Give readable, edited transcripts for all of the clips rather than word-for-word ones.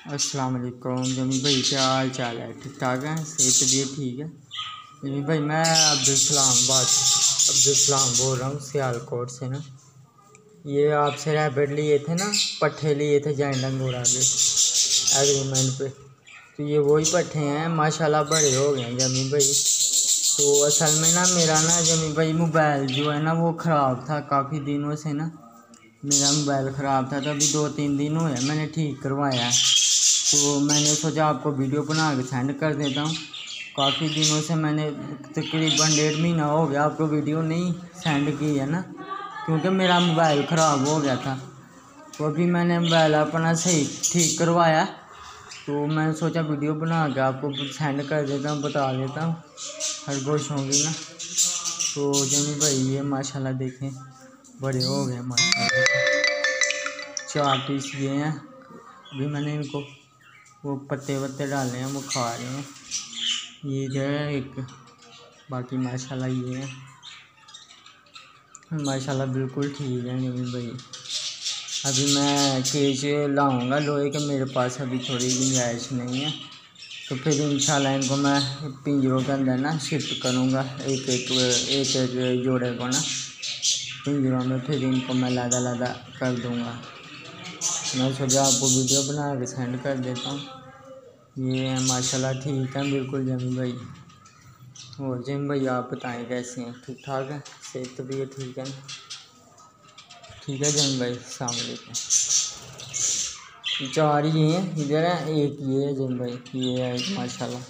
अस्सलाम वालेकुम जमी भाई, क्या हाल चाल है? ठीक ठाक है, सेहत तबीयत ठीक है? जमी भाई मैं अब्दुलसलाम बोल रहा हूँ सियालकोट से ना। ये आपसे रैबिट लिए थे ना, पट्ठे लिए थे जैन डंगोरा के एग्रीमेंट पे। तो ये वही पट्ठे हैं, माशाल्लाह बड़े हो गए हैं जमी भाई। तो असल में ना मेरा ना जमी भाई मोबाइल जो है ना वो ख़राब था काफ़ी दिनों से ना। मेरा मोबाइल ख़राब था तो अभी 2-3 दिन हुए मैंने ठीक करवाया है। तो मैंने सोचा आपको वीडियो बना के सेंड कर देता हूँ। काफ़ी दिनों से मैंने तकरीबन 1.5 महीना हो गया आपको वीडियो नहीं सेंड की है ना, क्योंकि मेरा मोबाइल ख़राब हो गया था। तो अभी मैंने मोबाइल अपना सही ठीक करवाया, तो मैंने सोचा वीडियो बना के आपको सेंड कर देता हूँ, बता देता हूँ, हर खुश होंगी ना। तो जमी भाई ये माशाल्लाह देखें बड़े हो गए माशाल्लाह। 4 पीस ये हैं, अभी मैंने इनको वो पत्ते वत्ते डाले हैं, वो खा रहे हैं। ये जो है एक, बाकी माशाल्लाह ये है माशाल्लाह बिल्कुल ठीक है जमी भाई। अभी मैं केज लाऊंगा लोहे के, मेरे पास अभी थोड़ी गुंजाइश नहीं है, तो फिर इंशाल्लाह इनको मैं पिंजरों के अंदर ना शिफ्ट करूँगा, एक जोड़े को ना पिंजरों में, फिर इनको मैं लादा कर दूँगा। मैं सोचा आपको वीडियो बना के सेंड कर देता हूँ। ये माशाल्लाह ठीक है बिल्कुल जमी भाई। और जमी भाई आप बताएं कैसे हैं? ठीक ठाक है, सेहत तबीयत ठीक है? ठीक है जमी भाई, अस्सलाम वालेकुम। 4 ये हैं, इधर है एक ये है जमी भाई, ये है एक माशाल्लाह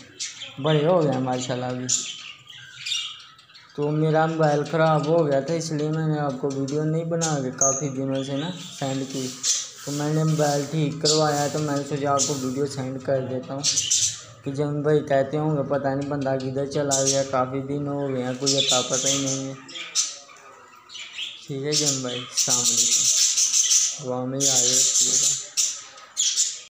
बड़े हो गए माशाल्लाह अभी। तो मेरा मोबाइल ख़राब हो गया था, इसलिए मैंने आपको वीडियो नहीं बना के काफ़ी दिनों से ना सेंड की। तो मैंने मोबाइल ठीक करवाया, तो मैंने सोचा आपको वीडियो सेंड कर देता हूँ कि जमी भाई कहते होंगे पता नहीं बंदा किधर चला गया, काफ़ी दिन हो गए हैं, कुछ पता ही नहीं है। ठीक है जमी भाई, अस्सलाम वालेकुम, दुआ में याद रखिएगा।